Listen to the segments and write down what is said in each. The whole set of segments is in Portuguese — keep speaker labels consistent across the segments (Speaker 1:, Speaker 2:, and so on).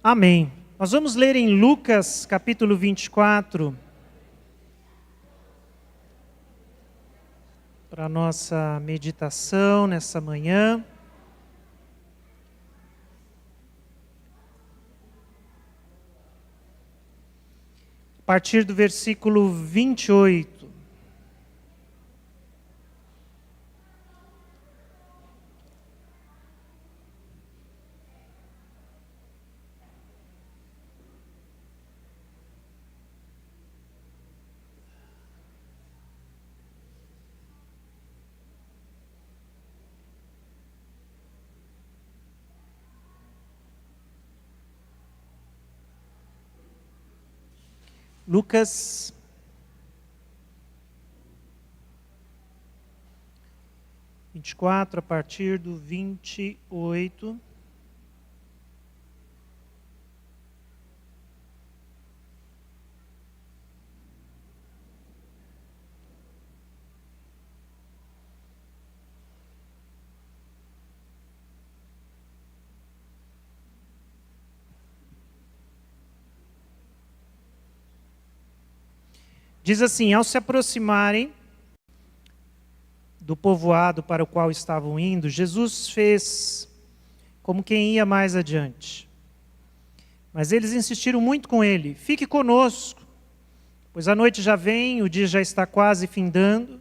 Speaker 1: Amém. Nós vamos ler em Lucas, capítulo 24, para a nossa meditação nessa manhã. A partir do versículo 28. Lucas 24, a partir do 28. Diz assim: ao se aproximarem do povoado para o qual estavam indo, Jesus fez como quem ia mais adiante. Mas eles insistiram muito com ele: fique conosco, pois a noite já vem, o dia já está quase findando.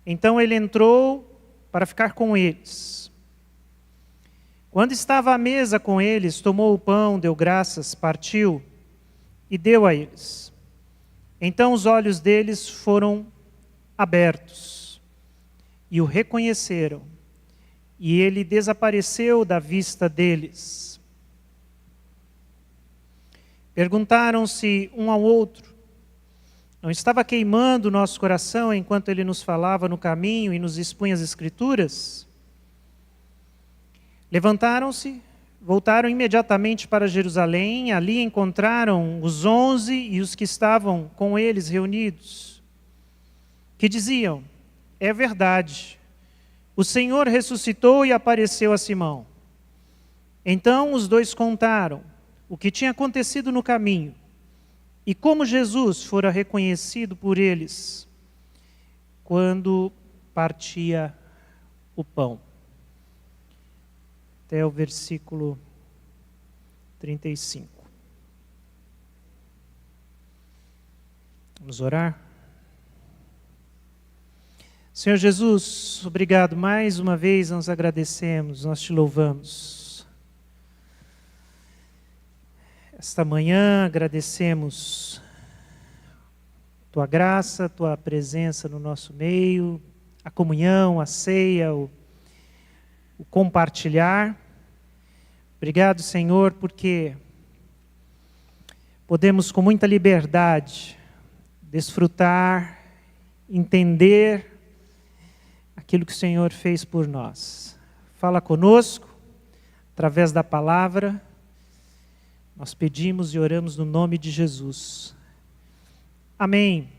Speaker 1: Então ele entrou para ficar com eles. Quando estava à mesa com eles, tomou o pão, deu graças, partiu e deu a eles. Então os olhos deles foram abertos e o reconheceram, e ele desapareceu da vista deles. Perguntaram-se um ao outro: não estava queimando o nosso coração enquanto ele nos falava no caminho e nos expunha as Escrituras? Levantaram-se, voltaram imediatamente para Jerusalém. Ali encontraram os 11 e os que estavam com eles reunidos, que diziam: é verdade, o Senhor ressuscitou e apareceu a Simão. Então os dois contaram o que tinha acontecido no caminho e como Jesus fora reconhecido por eles quando partia o pão. Até o versículo 35. Vamos orar? Senhor Jesus, obrigado mais uma vez, nós agradecemos, nós te louvamos. Esta manhã agradecemos tua graça, tua presença no nosso meio, a comunhão, a ceia, o compartilhar. Obrigado, Senhor, porque podemos com muita liberdade desfrutar, entender aquilo que o Senhor fez por nós. Fala conosco através da palavra. Nós pedimos e oramos no nome de Jesus. Amém.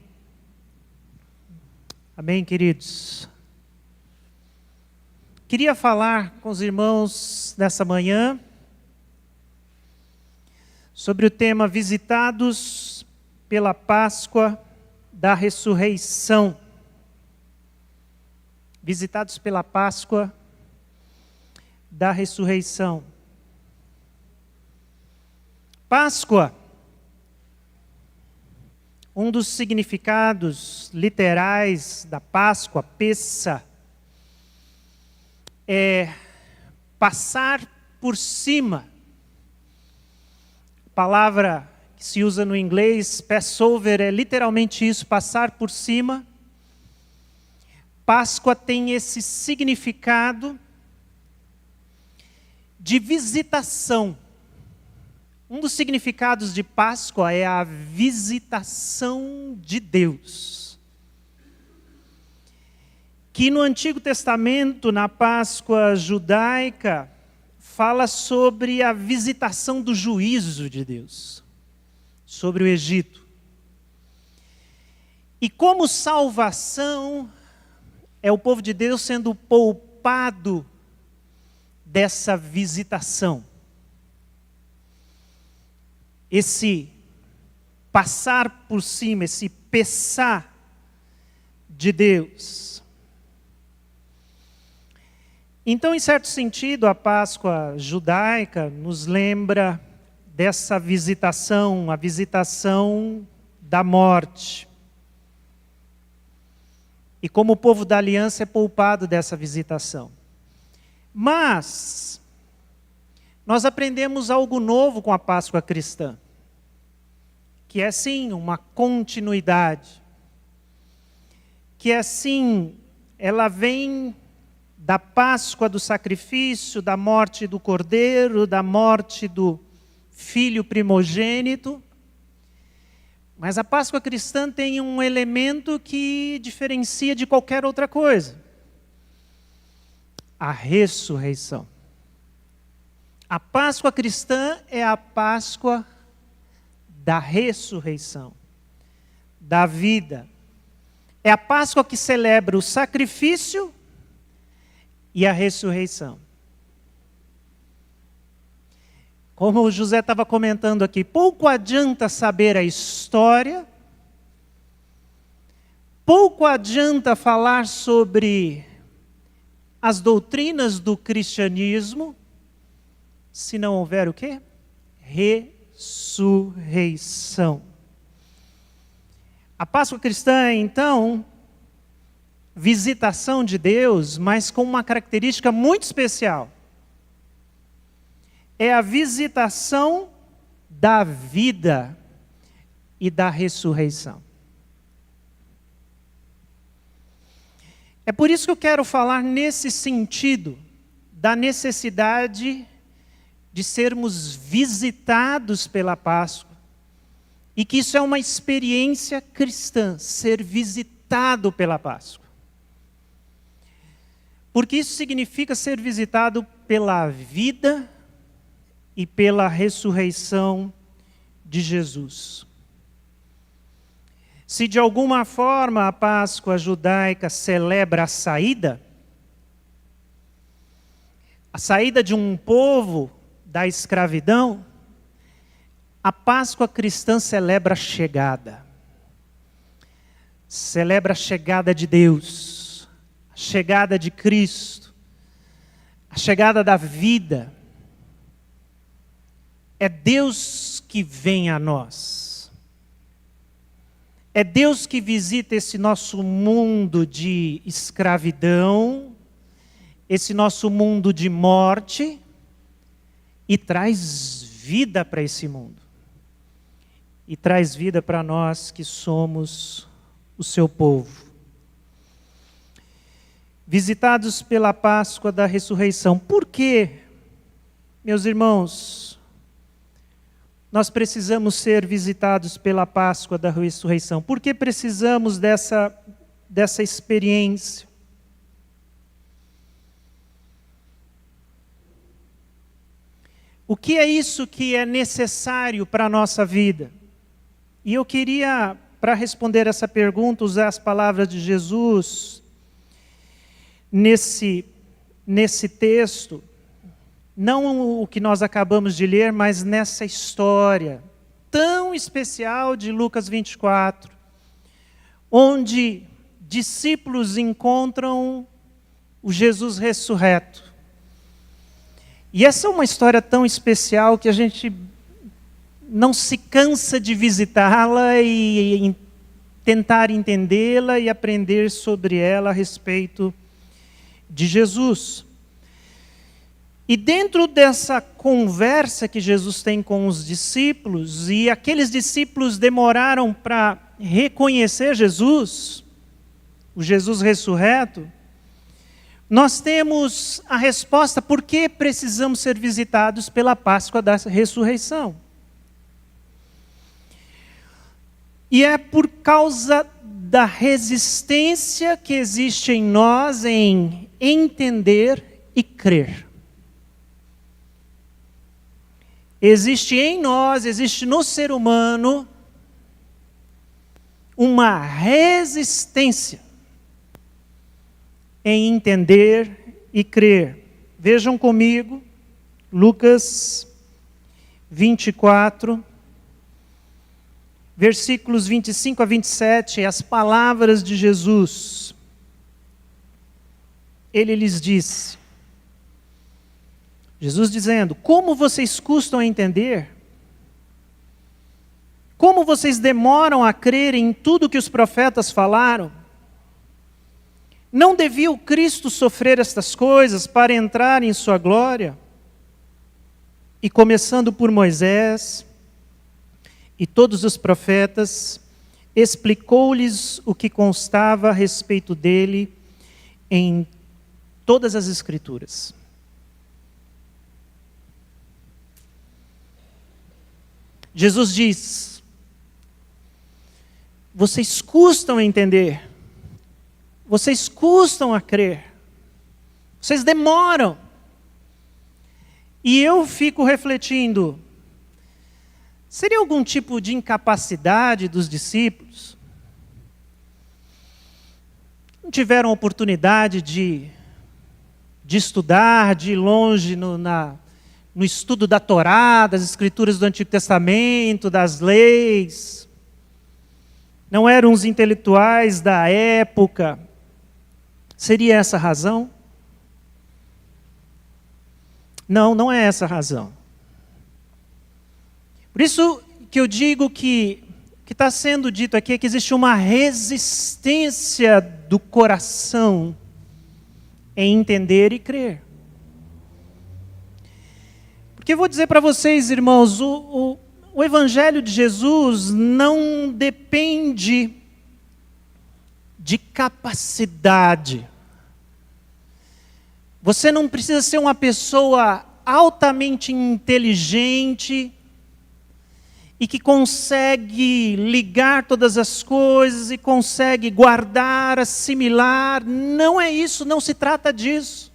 Speaker 1: Amém, queridos. Queria falar com os irmãos nessa manhã sobre o tema Visitados pela Páscoa da Ressurreição. Visitados pela Páscoa da Ressurreição. Páscoa, um dos significados literais da Páscoa, Pessa, é passar por cima. A palavra que se usa no inglês, Passover, é literalmente isso, passar por cima. Páscoa tem esse significado de visitação. Um dos significados de Páscoa é a visitação de Deus. Que no Antigo Testamento, na Páscoa judaica, fala sobre a visitação do juízo de Deus sobre o Egito. E como salvação, é o povo de Deus sendo poupado dessa visitação. esse passar por cima, esse pesar de Deus. Então, em certo sentido, a Páscoa judaica nos lembra dessa visitação, a visitação da morte. E como o povo da aliança é poupado dessa visitação. Mas nós aprendemos algo novo com a Páscoa cristã, que é sim uma continuidade, que é sim, ela vem da Páscoa do sacrifício, da morte do cordeiro, da morte do filho primogênito. Mas a Páscoa cristã tem um elemento que diferencia de qualquer outra coisa: a ressurreição. A Páscoa cristã é a Páscoa da ressurreição, da vida. É a Páscoa que celebra o sacrifício e a ressurreição. Como o José estava comentando aqui, pouco adianta saber a história, pouco adianta falar sobre as doutrinas do cristianismo, se não houver o quê? Ressurreição. A Páscoa cristã é, então, visitação de Deus, mas com uma característica muito especial. É a visitação da vida e da ressurreição. É por isso que eu quero falar nesse sentido, da necessidade de sermos visitados pela Páscoa, e que isso é uma experiência cristã, ser visitado pela Páscoa. Porque isso significa ser visitado pela vida e pela ressurreição de Jesus. Se de alguma forma a Páscoa judaica celebra a saída de um povo da escravidão, a Páscoa cristã celebra a chegada. Celebra a chegada de Deus, a chegada de Cristo, a chegada da vida. É Deus que vem a nós. É Deus que visita esse nosso mundo de escravidão, esse nosso mundo de morte, e traz vida para esse mundo. E traz vida para nós que somos o seu povo. Visitados pela Páscoa da ressurreição. Por quê, meus irmãos, nós precisamos ser visitados pela Páscoa da ressurreição? Por que precisamos dessa experiência? O que é isso que é necessário para a nossa vida? E eu queria, para responder essa pergunta, usar as palavras de Jesus nesse texto. Não o que nós acabamos de ler, mas nessa história tão especial de Lucas 24, onde discípulos encontram o Jesus ressurreto. E essa é uma história tão especial que a gente não se cansa de visitá-la e tentar entendê-la e aprender sobre ela a respeito de Jesus. E dentro dessa conversa que Jesus tem com os discípulos, e aqueles discípulos demoraram para reconhecer Jesus, o Jesus ressurreto, nós temos a resposta por que precisamos ser visitados pela Páscoa da ressurreição. E é por causa da resistência que existe em nós em entender e crer. Existe em nós, existe no ser humano, uma resistência em entender e crer. Vejam comigo, Lucas 24, versículos 25 a 27, as palavras de Jesus. Ele lhes disse, Jesus dizendo, como vocês custam a entender? Como vocês demoram a crer em tudo que os profetas falaram? Não devia o Cristo sofrer estas coisas para entrar em sua glória? E começando por Moisés e todos os profetas, explicou-lhes o que constava a respeito dele em todas as Escrituras. Jesus diz, vocês custam a entender, vocês custam a crer, vocês demoram. E eu fico refletindo, seria algum tipo de incapacidade dos discípulos? Não tiveram oportunidade de estudar, de ir longe no estudo da Torá, das Escrituras do Antigo Testamento, das leis? Não eram os intelectuais da época? Seria essa a razão? Não, não é essa a razão. Por isso que eu digo que o que está sendo dito aqui é que existe uma resistência do coração em entender e crer. Porque eu vou dizer para vocês, irmãos, o Evangelho de Jesus não depende de capacidade. Você não precisa ser uma pessoa altamente inteligente e que consegue ligar todas as coisas e consegue guardar, assimilar. Não é isso, não se trata disso.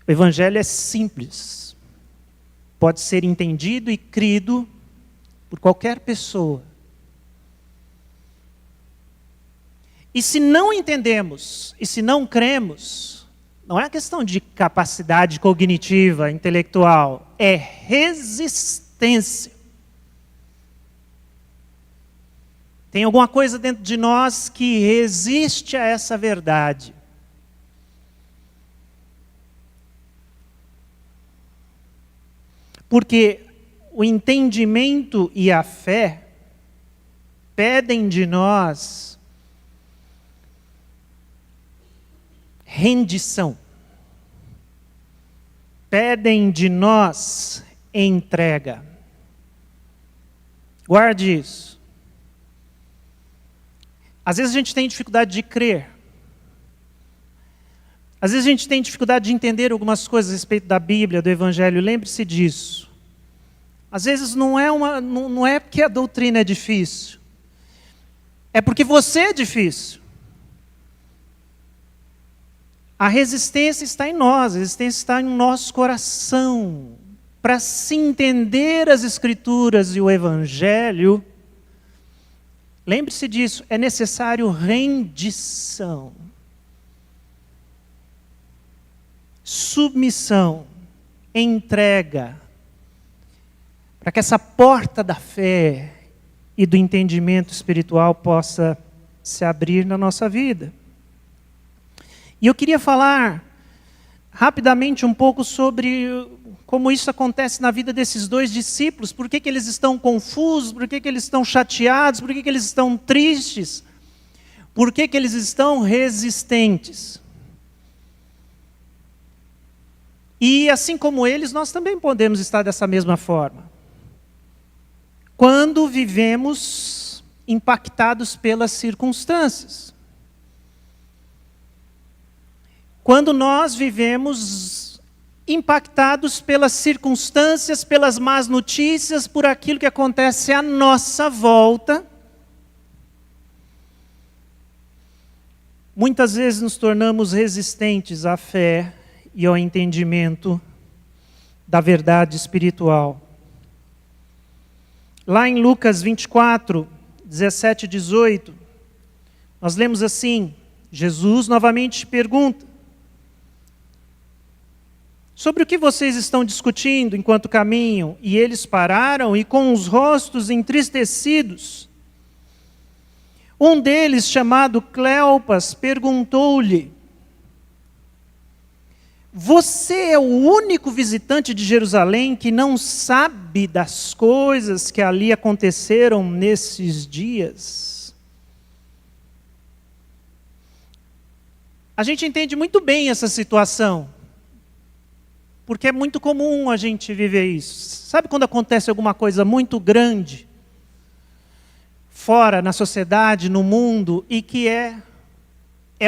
Speaker 1: O Evangelho é simples. Pode ser entendido e crido por qualquer pessoa. E se não entendemos, e se não cremos, não é questão de capacidade cognitiva, intelectual, é resistência. Tem alguma coisa dentro de nós que resiste a essa verdade. Porque o entendimento e a fé pedem de nós rendição. Pedem de nós entrega. Guarde isso. Às vezes a gente tem dificuldade de crer. Às vezes a gente tem dificuldade de entender algumas coisas a respeito da Bíblia, do Evangelho. Lembre-se disso. Às vezes não é porque a doutrina é difícil. É porque você é difícil. A resistência está em nós, a resistência está em nosso coração. Para se entender as Escrituras e o Evangelho, lembre-se disso, é necessário rendição, submissão, entrega, para que essa porta da fé e do entendimento espiritual possa se abrir na nossa vida. E eu queria falar rapidamente um pouco sobre como isso acontece na vida desses dois discípulos. Por que eles estão confusos? Por que eles estão chateados? Por que eles estão tristes? Por que eles estão resistentes? E assim como eles, nós também podemos estar dessa mesma forma. Quando vivemos impactados pelas circunstâncias. Quando nós vivemos impactados pelas circunstâncias, pelas más notícias, por aquilo que acontece à nossa volta, muitas vezes nos tornamos resistentes à fé e ao entendimento da verdade espiritual. Lá em Lucas 24, 17 e 18, nós lemos assim, Jesus novamente pergunta, sobre o que vocês estão discutindo enquanto caminham? E eles pararam e com os rostos entristecidos. Um deles, chamado Cleopas, perguntou-lhe: você é o único visitante de Jerusalém que não sabe das coisas que ali aconteceram nesses dias? A gente entende muito bem essa situação, porque é muito comum a gente viver isso. Sabe quando acontece alguma coisa muito grande, fora, na sociedade, no mundo, e que é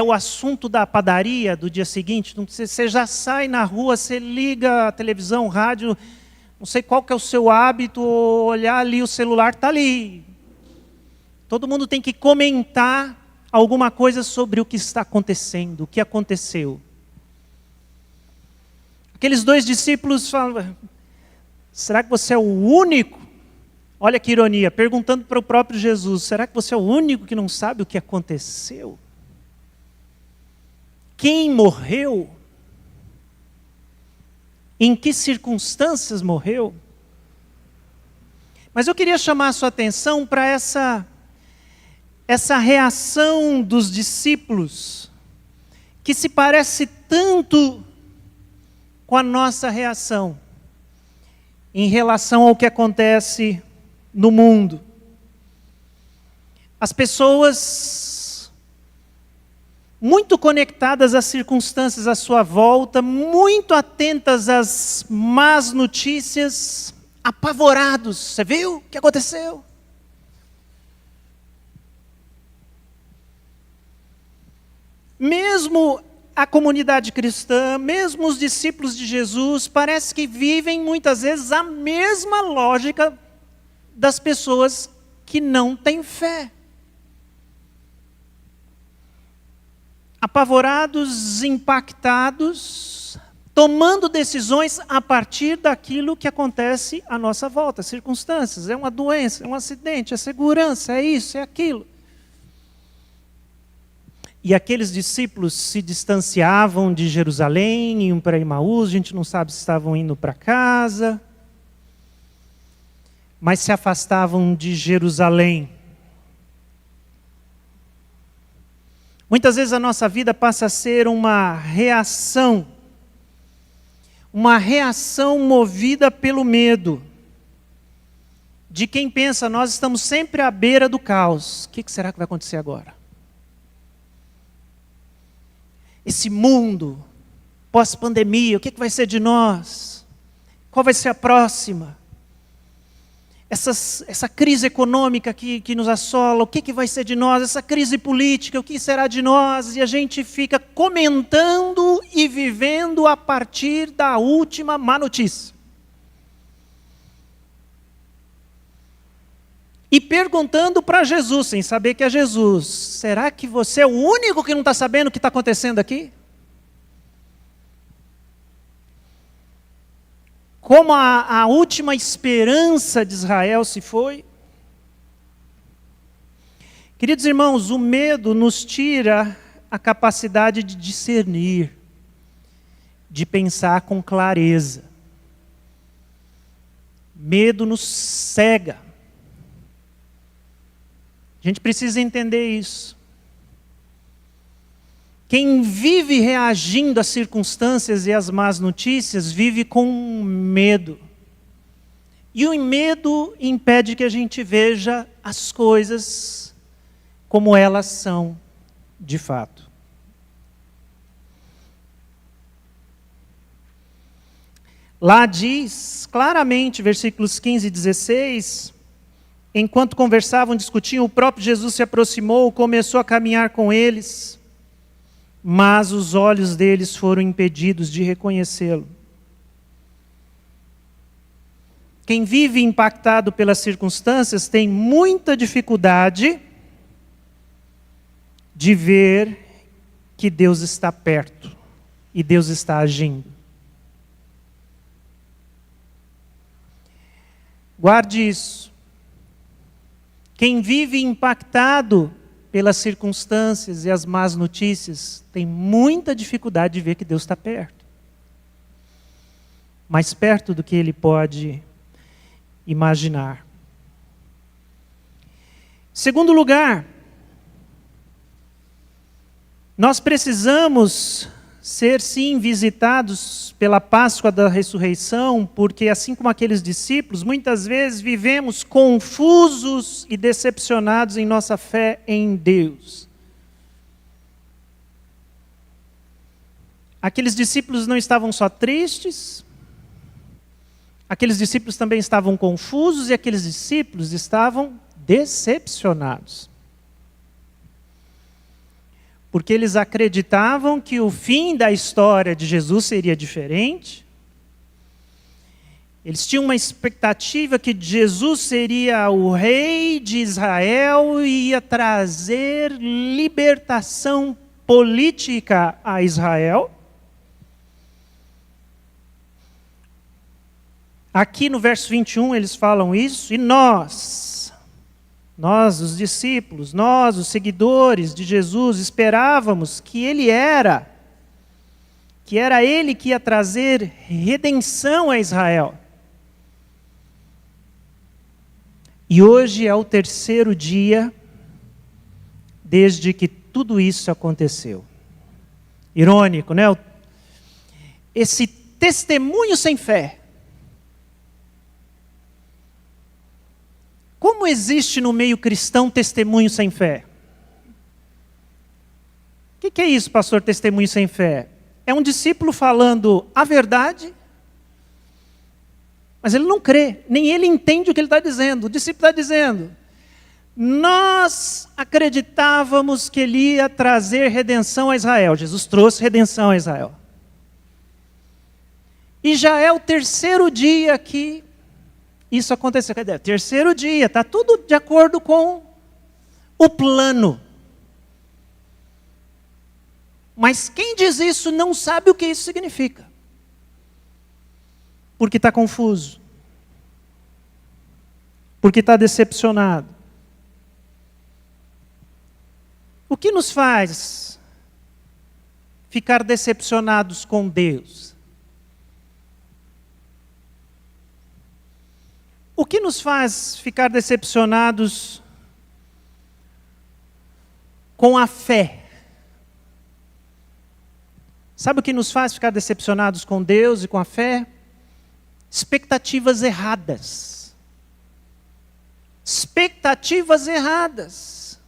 Speaker 1: o assunto da padaria do dia seguinte? Você já sai na rua, você liga a televisão, o rádio, não sei qual que é o seu hábito, olhar ali, o celular está ali. Todo mundo tem que comentar alguma coisa sobre o que está acontecendo, o que aconteceu. Aqueles 2 discípulos falam: será que você é o único? Olha que ironia, perguntando para o próprio Jesus: será que você é o único que não sabe o que aconteceu? Quem morreu? Em que circunstâncias morreu? Mas eu queria chamar a sua atenção para essa reação dos discípulos, que se parece tanto com a nossa reação em relação ao que acontece no mundo. As pessoas muito conectadas às circunstâncias à sua volta, muito atentas às más notícias, apavorados. Você viu o que aconteceu? Mesmo a comunidade cristã, mesmo os discípulos de Jesus, parece que vivem muitas vezes a mesma lógica das pessoas que não têm fé. Apavorados, impactados, tomando decisões a partir daquilo que acontece à nossa volta, circunstâncias. É uma doença, é um acidente, é segurança, é isso, é aquilo. E aqueles discípulos se distanciavam de Jerusalém, iam para Emaús, a gente não sabe se estavam indo para casa, mas se afastavam de Jerusalém. Muitas vezes a nossa vida passa a ser uma reação movida pelo medo, de quem pensa: nós estamos sempre à beira do caos. O que será que vai acontecer agora? Esse mundo, pós-pandemia, o que vai ser de nós? Qual vai ser a próxima? Essa crise econômica que nos assola, o que vai ser de nós? Essa crise política, o que será de nós? E a gente fica comentando e vivendo a partir da última má notícia. E perguntando para Jesus, sem saber que é Jesus: será que você é o único que não está sabendo o que está acontecendo aqui? Como a última esperança de Israel se foi. Queridos irmãos, o medo nos tira a capacidade de discernir, de pensar com clareza. Medo nos cega. A gente precisa entender isso. Quem vive reagindo às circunstâncias e às más notícias, vive com medo. E o medo impede que a gente veja as coisas como elas são de fato. Lá diz claramente, versículos 15 e 16, enquanto conversavam, discutiam, o próprio Jesus se aproximou, começou a caminhar com eles, mas os olhos deles foram impedidos de reconhecê-lo. Quem vive impactado pelas circunstâncias tem muita dificuldade de ver que Deus está perto e Deus está agindo. Guarde isso. Quem vive impactado pelas circunstâncias e as más notícias tem muita dificuldade de ver que Deus está perto. mais perto do que ele pode imaginar. Segundo lugar, nós precisamos ser sim visitados pela Páscoa da ressurreição, porque assim como aqueles discípulos, muitas vezes vivemos confusos e decepcionados em nossa fé em Deus. Aqueles discípulos não estavam só tristes, aqueles discípulos também estavam confusos e aqueles discípulos estavam decepcionados. Porque eles acreditavam que o fim da história de Jesus seria diferente. Eles tinham uma expectativa que Jesus seria o rei de Israel e ia trazer libertação política a Israel. Aqui no verso 21 eles falam isso, e nós, os discípulos, nós, os seguidores de Jesus, esperávamos que Ele era Ele que ia trazer redenção a Israel. E hoje é o terceiro dia desde que tudo isso aconteceu. Irônico, né? Esse testemunho sem fé. Como existe no meio cristão testemunho sem fé? O que é isso, pastor, testemunho sem fé? É um discípulo falando a verdade, mas ele não crê, nem ele entende o que ele está dizendo. O discípulo está dizendo, nós acreditávamos que ele ia trazer redenção a Israel. Jesus trouxe redenção a Israel. E já é o terceiro dia que isso aconteceu. Terceiro dia, está tudo de acordo com o plano. Mas quem diz isso não sabe o que isso significa. Porque está confuso. Porque está decepcionado. O que nos faz ficar decepcionados com Deus? O que nos faz ficar decepcionados com a fé? Sabe o que nos faz ficar decepcionados com Deus e com a fé? Expectativas erradas. Expectativas erradas.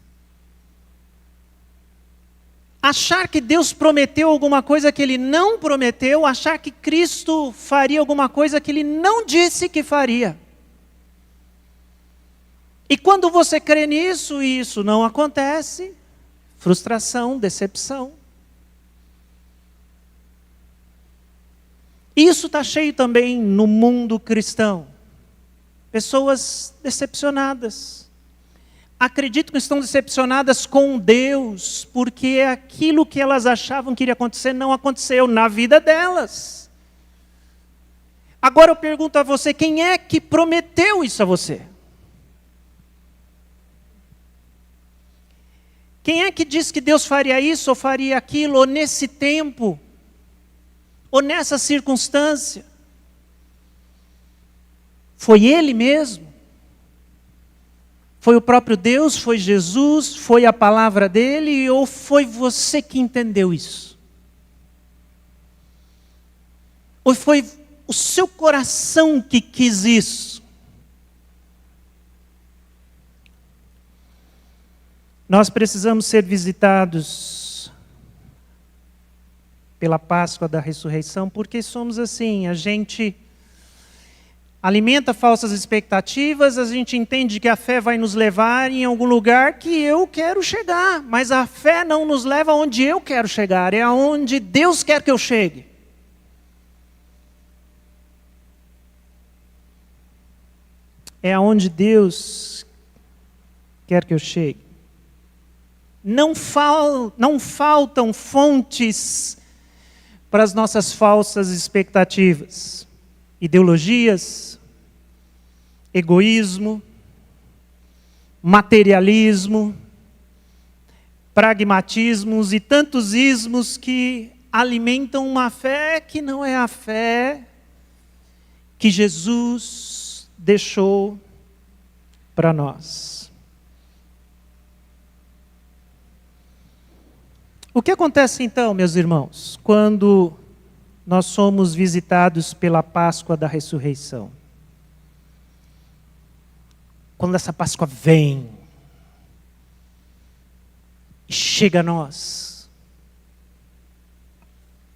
Speaker 1: Achar que Deus prometeu alguma coisa que Ele não prometeu, achar que Cristo faria alguma coisa que Ele não disse que faria. E quando você crê nisso e isso não acontece, frustração, decepção. Isso está cheio também no mundo cristão. Pessoas decepcionadas. Acredito que estão decepcionadas com Deus, porque aquilo que elas achavam que iria acontecer não aconteceu na vida delas. Agora eu pergunto a você, quem é que prometeu isso a você? Quem é que disse que Deus faria isso ou faria aquilo, ou nesse tempo, ou nessa circunstância? Foi Ele mesmo? Foi o próprio Deus? Foi Jesus? Foi a palavra dEle? Ou foi você que entendeu isso? Ou foi o seu coração que quis isso? Nós precisamos ser visitados pela Páscoa da ressurreição, porque somos assim, a gente alimenta falsas expectativas, a gente entende que a fé vai nos levar em algum lugar que eu quero chegar, mas a fé não nos leva aonde eu quero chegar, é aonde Deus quer que eu chegue. É aonde Deus quer que eu chegue. Não faltam fontes para as nossas falsas expectativas. Ideologias, egoísmo, materialismo, pragmatismos e tantos ismos que alimentam uma fé que não é a fé que Jesus deixou para nós. O que acontece então, meus irmãos, quando nós somos visitados pela Páscoa da ressurreição? Quando essa Páscoa vem e chega a nós,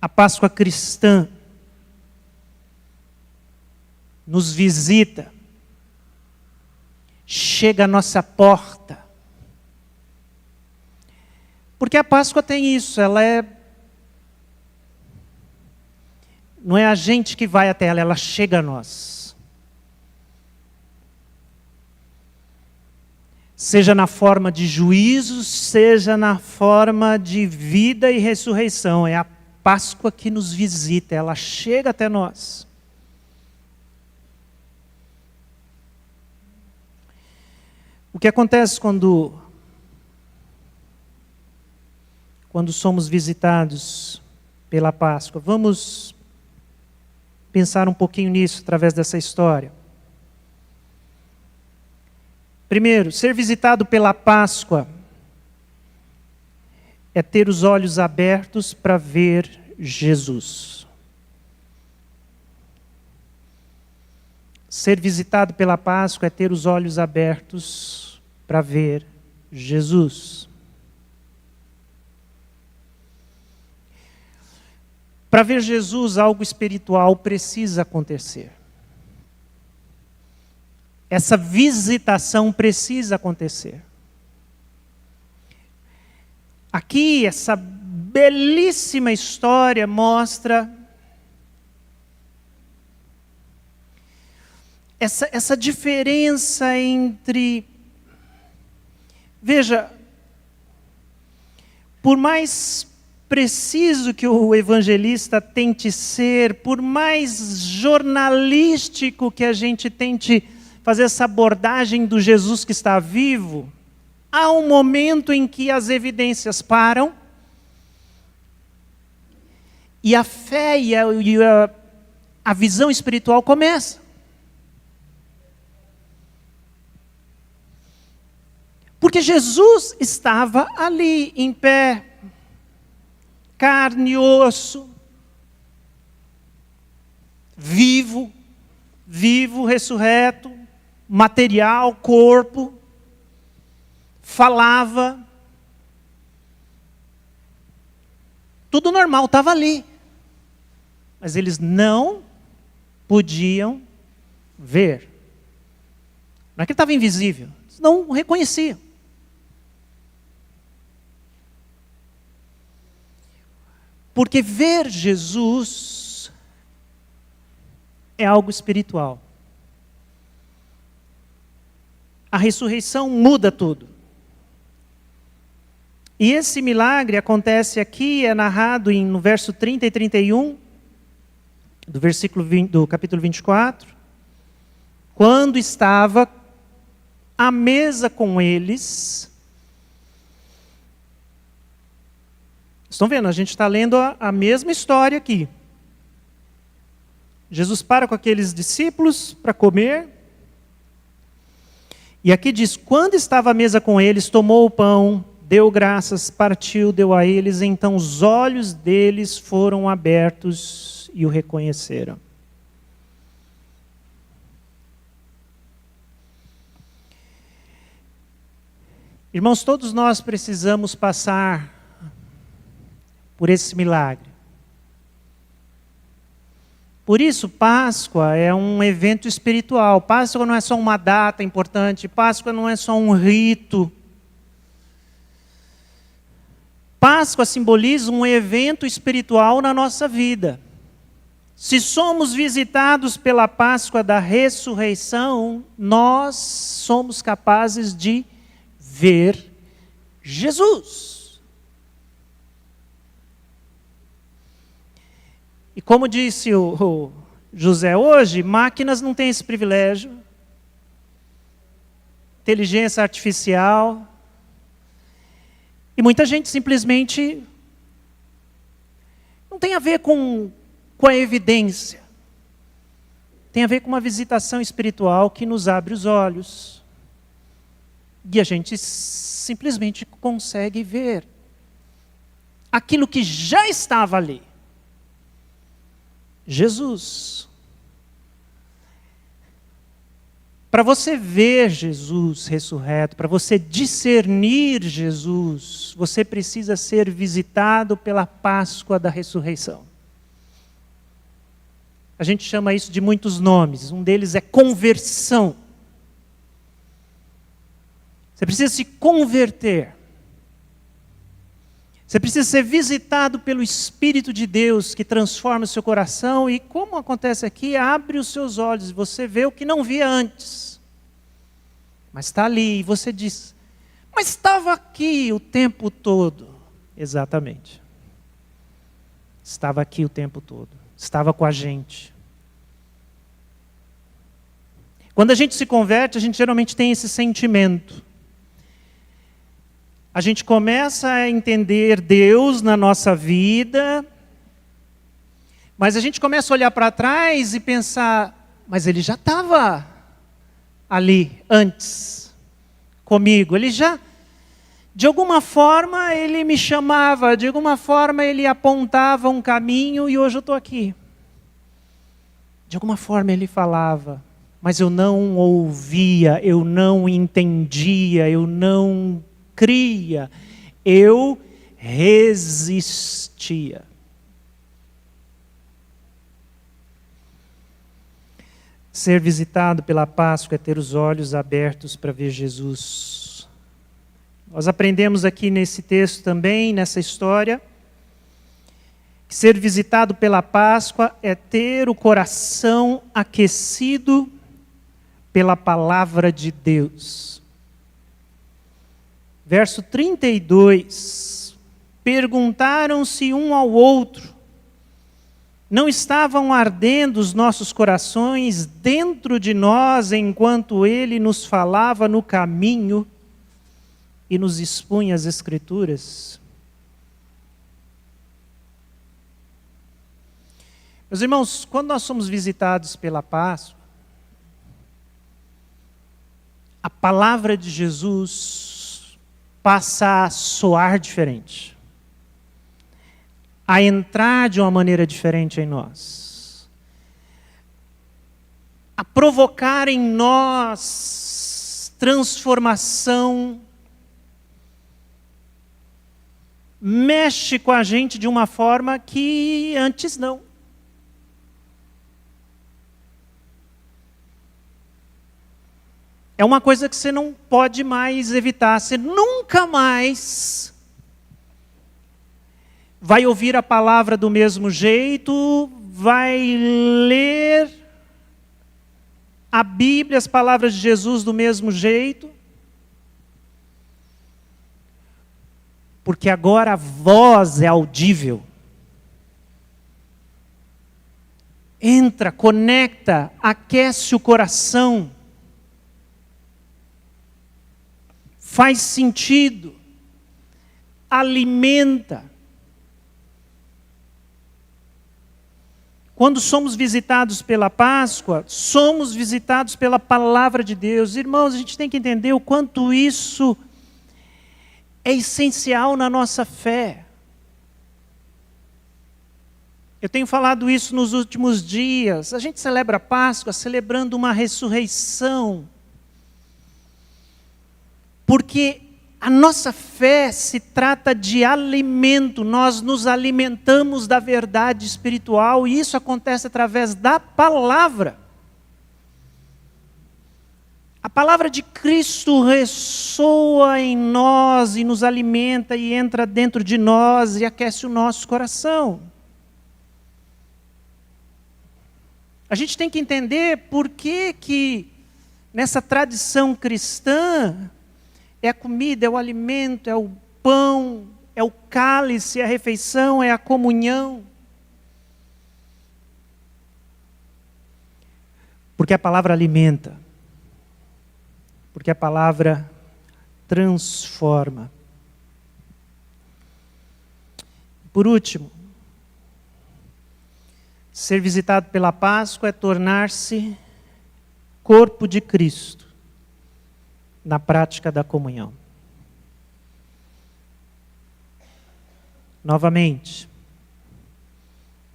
Speaker 1: a Páscoa cristã nos visita, chega à nossa porta. Porque a Páscoa tem isso, não é a gente que vai até ela, ela chega a nós. Seja na forma de juízo, seja na forma de vida e ressurreição. É a Páscoa que nos visita, ela chega até nós. O que acontece quando somos visitados pela Páscoa? Vamos pensar um pouquinho nisso através dessa história. Primeiro, ser visitado pela Páscoa é ter os olhos abertos para ver Jesus. Ser visitado pela Páscoa é ter os olhos abertos para ver Jesus. Para ver Jesus, algo espiritual precisa acontecer. Essa visitação precisa acontecer. Aqui, essa belíssima história mostra essa diferença entre... Veja, por mais preciso que o evangelista tente ser, por mais jornalístico que a gente tente fazer essa abordagem do Jesus que está vivo, há um momento em que as evidências param e a fé e a visão espiritual começa. Porque Jesus estava ali, em pé, carne e osso, vivo, ressurreto, material, corpo, falava. Tudo normal, estava ali. Mas eles não podiam ver. Não é que ele estava invisível, eles não o reconheciam. Porque ver Jesus é algo espiritual. A ressurreição muda tudo. E esse milagre acontece aqui, é narrado no verso 30 e 31, do capítulo 24, quando estava à mesa com eles. Estão vendo? A gente está lendo a mesma história aqui. Jesus para com aqueles discípulos para comer. E aqui diz, quando estava à mesa com eles, tomou o pão, deu graças, partiu, deu a eles, então os olhos deles foram abertos e o reconheceram. Irmãos, todos nós precisamos passar por esse milagre. Por isso, Páscoa é um evento espiritual. Páscoa não é só uma data importante, Páscoa não é só um rito. Páscoa simboliza um evento espiritual na nossa vida. Se somos visitados pela Páscoa da ressurreição, nós somos capazes de ver Jesus. E como disse o José hoje, máquinas não têm esse privilégio. Inteligência artificial. E muita gente simplesmente não tem a ver com a evidência. tem a ver com uma visitação espiritual que nos abre os olhos. E a gente simplesmente consegue ver aquilo que já estava ali. Jesus. Para você ver Jesus ressurreto, para você discernir Jesus, você precisa ser visitado pela Páscoa da ressurreição. A gente chama isso de muitos nomes, um deles é conversão. Você precisa se converter. Você precisa ser visitado pelo Espírito de Deus que transforma o seu coração e, como acontece aqui, abre os seus olhos e você vê o que não via antes. Mas está ali e você diz, mas estava aqui o tempo todo. Exatamente. Estava aqui o tempo todo. Estava com a gente. Quando a gente se converte, a gente geralmente tem esse sentimento. A gente começa a entender Deus na nossa vida, mas a gente começa a olhar para trás e pensar, mas Ele já estava ali antes, comigo. Ele já, de alguma forma, Ele me chamava, de alguma forma Ele apontava um caminho e hoje eu estou aqui. De alguma forma Ele falava, mas eu não ouvia, eu não entendia, eu não cria, eu resistia. Ser visitado pela Páscoa é ter os olhos abertos para ver Jesus. Nós aprendemos aqui nesse texto também, nessa história, que ser visitado pela Páscoa é ter o coração aquecido pela palavra de Deus. Verso 32, perguntaram-se um ao outro, não estavam ardendo os nossos corações dentro de nós enquanto Ele nos falava no caminho e nos expunha as Escrituras? Meus irmãos, quando nós somos visitados pela Páscoa, a palavra de Jesus passa a soar diferente, a entrar de uma maneira diferente em nós, a provocar em nós transformação, mexe com a gente de uma forma que antes não. É uma coisa que você não pode mais evitar. Você nunca mais vai ouvir a palavra do mesmo jeito, vai ler a Bíblia, as palavras de Jesus do mesmo jeito. Porque agora a voz é audível. Entra, conecta, aquece o coração. Faz sentido, alimenta. Quando somos visitados pela Páscoa, somos visitados pela palavra de Deus. Irmãos, a gente tem que entender o quanto isso é essencial na nossa fé. Eu tenho falado isso nos últimos dias. A gente celebra a Páscoa celebrando uma ressurreição. Porque a nossa fé se trata de alimento, nós nos alimentamos da verdade espiritual e isso acontece através da palavra. A palavra de Cristo ressoa em nós e nos alimenta e entra dentro de nós e aquece o nosso coração. A gente tem que entender por que nessa tradição cristã é a comida, é o alimento, é o pão, é o cálice, é a refeição, é a comunhão. Porque a palavra alimenta. Porque a palavra transforma. Por último, Ser visitado pela Páscoa é tornar-se corpo de Cristo na prática da comunhão. Novamente,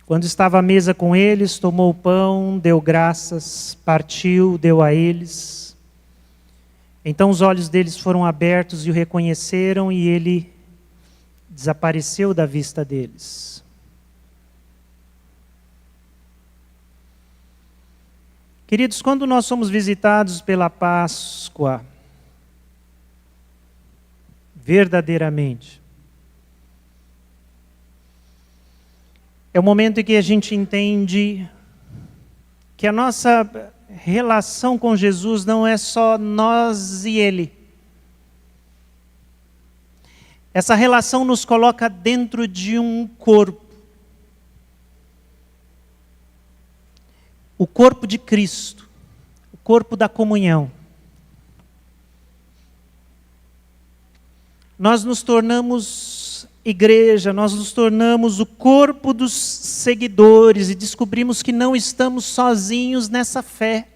Speaker 1: quando estava à mesa com eles, tomou o pão, deu graças, partiu, deu a eles. Então os olhos deles foram abertos e o reconheceram, e ele desapareceu da vista deles. Queridos, quando nós somos visitados pela Páscoa, verdadeiramente, é o momento em que a gente entende que a nossa relação com Jesus não é só nós e Ele. Essa relação nos coloca dentro de um corpo. O corpo de Cristo, o corpo da comunhão. Nós nos tornamos igreja, nós nos tornamos o corpo dos seguidores e descobrimos que não estamos sozinhos nessa fé.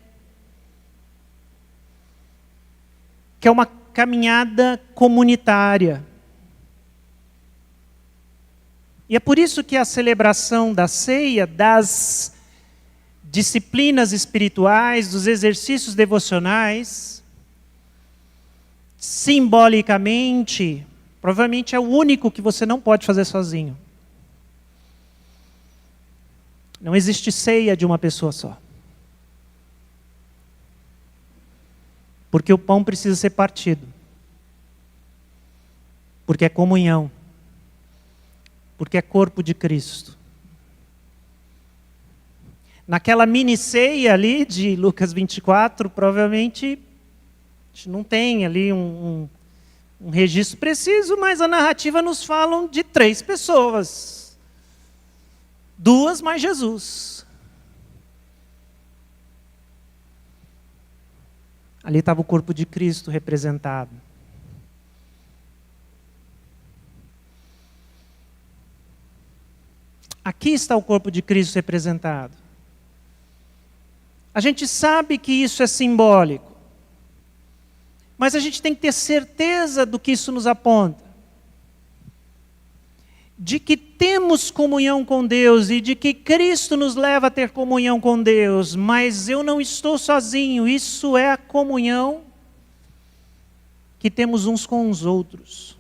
Speaker 1: Que é uma caminhada comunitária. E é por isso que a celebração da ceia, das disciplinas espirituais, dos exercícios devocionais, simbolicamente, provavelmente é o único que você não pode fazer sozinho. Não existe ceia de uma pessoa só. Porque o pão precisa ser partido. Porque é comunhão. Porque é corpo de Cristo. Naquela mini ceia ali de Lucas 24, provavelmente a gente não tem ali um registro preciso, mas a narrativa nos fala de 3 pessoas. 2 mais Jesus. Ali estava o corpo de Cristo representado. Aqui está o corpo de Cristo representado. A gente sabe que isso é simbólico, mas a gente tem que ter certeza do que isso nos aponta. De que temos comunhão com Deus e de que Cristo nos leva a ter comunhão com Deus, mas eu não estou sozinho, isso é a comunhão que temos uns com os outros.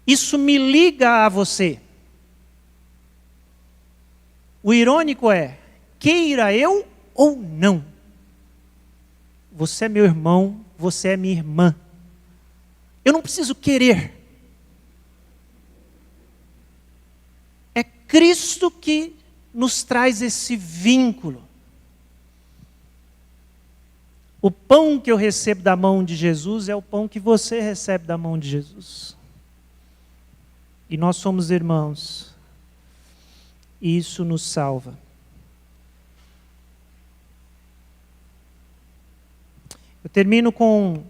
Speaker 1: Isso me liga a você. O irônico é, queira eu ou não, você é meu irmão, você é minha irmã. Eu não preciso querer. É Cristo que nos traz esse vínculo. O pão que eu recebo da mão de Jesus é o pão que você recebe da mão de Jesus. E nós somos irmãos. E isso nos salva. Eu termino com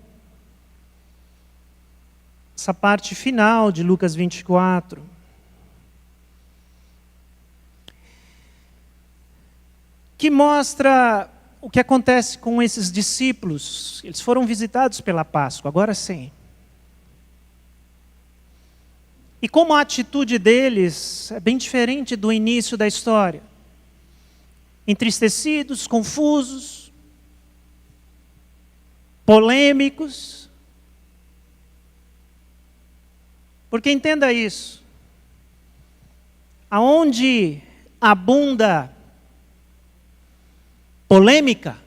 Speaker 1: essa parte final de Lucas 24. Que mostra o que acontece com esses discípulos. Eles foram visitados pela Páscoa, agora sim. E como a atitude deles é bem diferente do início da história. Entristecidos, confusos, polêmicos. Porque entenda isso. Aonde abunda polêmica,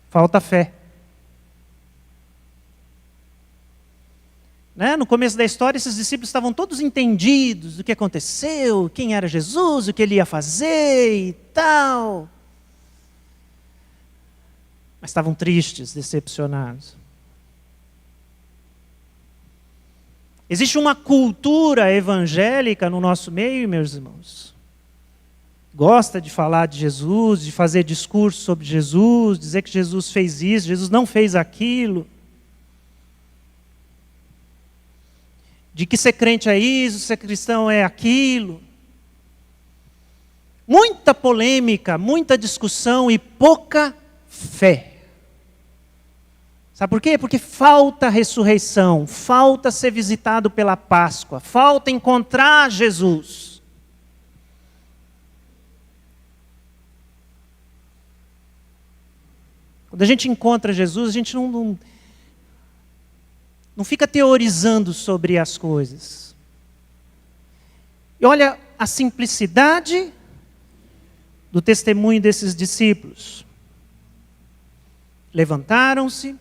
Speaker 1: falta fé. Né? No começo da história, esses discípulos estavam todos entendidos do que aconteceu, quem era Jesus, o que ele ia fazer e tal. Mas estavam tristes, decepcionados. Existe uma cultura evangélica no nosso meio, meus irmãos. Gosta de falar de Jesus, de fazer discurso sobre Jesus, dizer que Jesus fez isso, Jesus não fez aquilo. De que ser crente é isso, ser cristão é aquilo. Muita polêmica, muita discussão e pouca fé. Sabe por quê? Porque falta ressurreição, falta ser visitado pela Páscoa, falta encontrar Jesus. Quando a gente encontra Jesus, a gente não fica teorizando sobre as coisas. E olha a simplicidade do testemunho desses discípulos. Levantaram-se,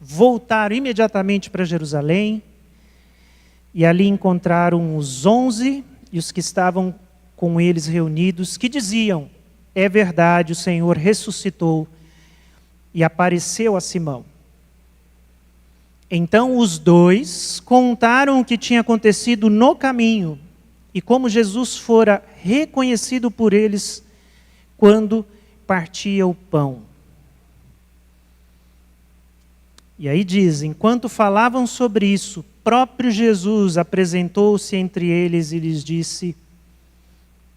Speaker 1: voltaram imediatamente para Jerusalém, e ali encontraram os 11 e os que estavam com eles reunidos, que diziam: é verdade, o Senhor ressuscitou e apareceu a Simão. Então os dois contaram o que tinha acontecido no caminho e como Jesus fora reconhecido por eles quando partia o pão. E aí diz: enquanto falavam sobre isso, próprio Jesus apresentou-se entre eles e lhes disse: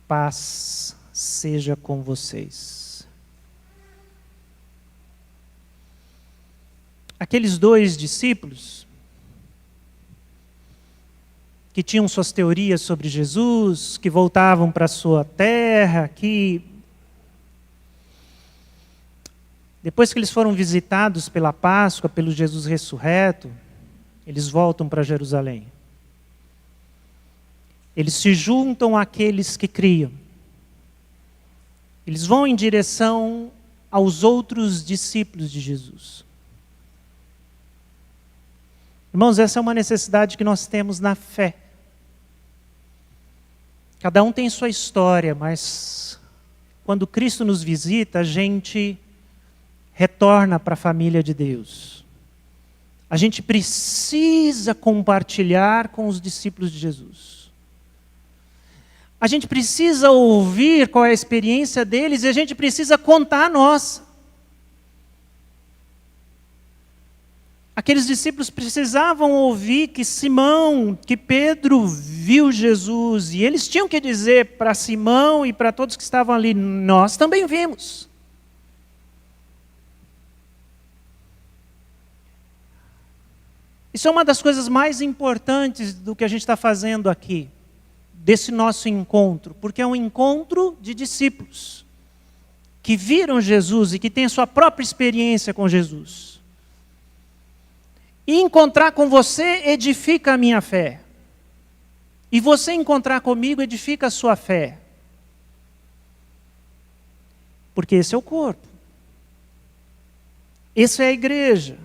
Speaker 1: paz seja com vocês. Aqueles dois discípulos que tinham suas teorias sobre Jesus, que voltavam para a sua terra, que depois que eles foram visitados pela Páscoa, pelo Jesus ressurreto, eles voltam para Jerusalém. Eles se juntam àqueles que criam. Eles vão em direção aos outros discípulos de Jesus. Irmãos, essa é uma necessidade que nós temos na fé. Cada um tem sua história, mas quando Cristo nos visita, a gente retorna para a família de Deus. A gente precisa compartilhar com os discípulos de Jesus. A gente precisa ouvir qual é a experiência deles e a gente precisa contar a nossa. Aqueles discípulos precisavam ouvir que Simão, que Pedro viu Jesus, e eles tinham que dizer para Simão e para todos que estavam ali: nós também vimos. Isso é uma das coisas mais importantes do que a gente está fazendo aqui, desse nosso encontro, porque é um encontro de discípulos que viram Jesus e que têm a sua própria experiência com Jesus. E encontrar com você edifica a minha fé. E você encontrar comigo edifica a sua fé. Porque esse é o corpo. Essa é a igreja.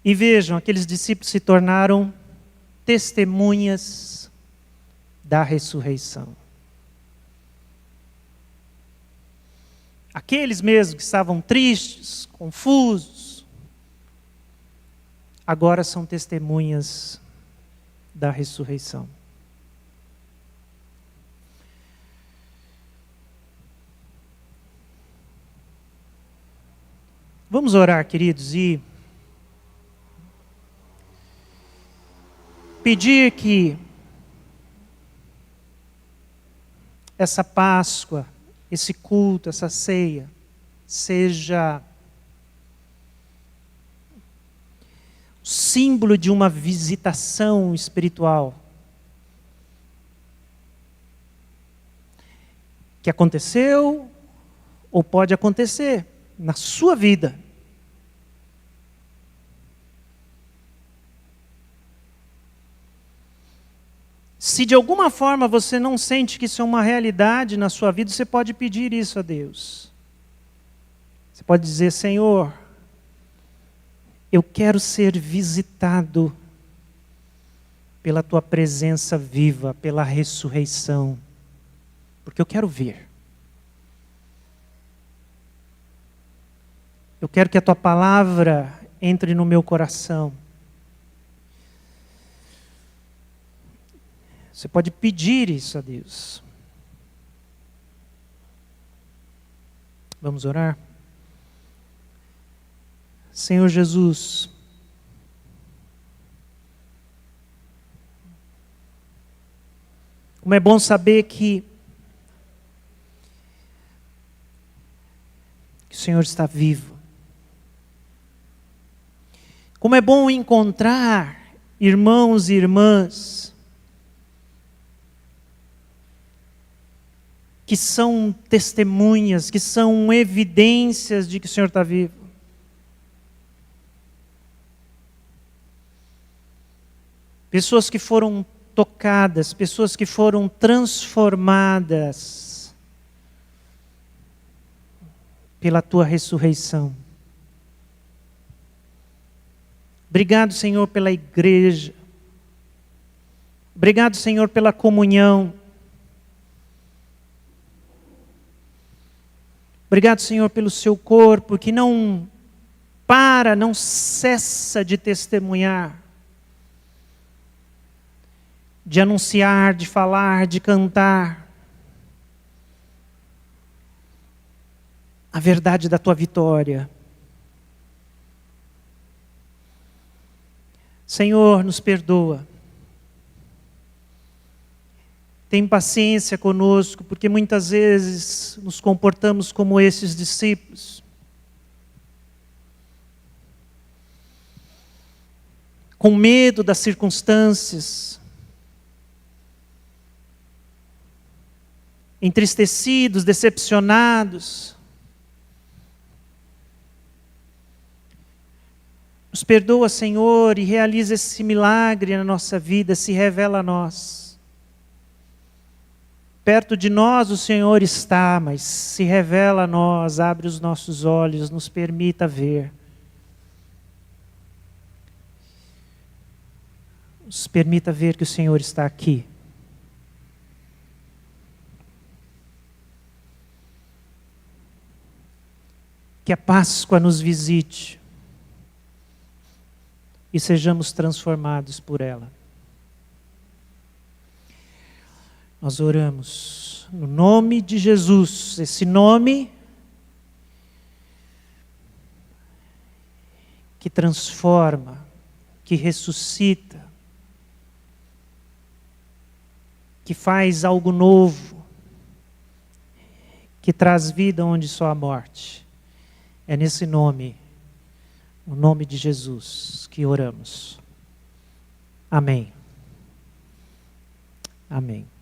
Speaker 1: E vejam, aqueles discípulos se tornaram testemunhas da ressurreição. Aqueles mesmos que estavam tristes, confusos, agora são testemunhas da ressurreição. Vamos orar, queridos, e pedir que essa Páscoa, esse culto, essa ceia, seja símbolo de uma visitação espiritual que aconteceu ou pode acontecer na sua vida. Se de alguma forma você não sente que isso é uma realidade na sua vida, você pode pedir isso a Deus. Você pode dizer: Senhor, eu quero ser visitado pela Tua presença viva, pela ressurreição, porque eu quero ver. Eu quero que a Tua palavra entre no meu coração. Você pode pedir isso a Deus. Vamos orar? Senhor Jesus, Como é bom saber que o Senhor está vivo. Como é bom encontrar irmãos e irmãs que são testemunhas, que são evidências de que o Senhor está vivo. Pessoas que foram tocadas, pessoas que foram transformadas pela tua ressurreição. Obrigado, Senhor, pela igreja. Obrigado, Senhor, pela comunhão. Obrigado, Senhor, pelo seu corpo que não cessa de testemunhar, de anunciar, de falar, de cantar a verdade da tua vitória. Senhor, nos perdoa. Tem paciência conosco, porque muitas vezes nos comportamos como esses discípulos. Com medo das circunstâncias, entristecidos, decepcionados. Nos perdoa, Senhor, e realiza esse milagre na nossa vida, se revela a nós. Perto de nós o Senhor está, mas se revela a nós, abre os nossos olhos, nos permita ver. Nos permita ver que o Senhor está aqui. Que a Páscoa nos visite e sejamos transformados por ela. Nós oramos no nome de Jesus, esse nome que transforma, que ressuscita, que faz algo novo, que traz vida onde só há morte. É nesse nome, no nome de Jesus, que oramos. Amém. Amém.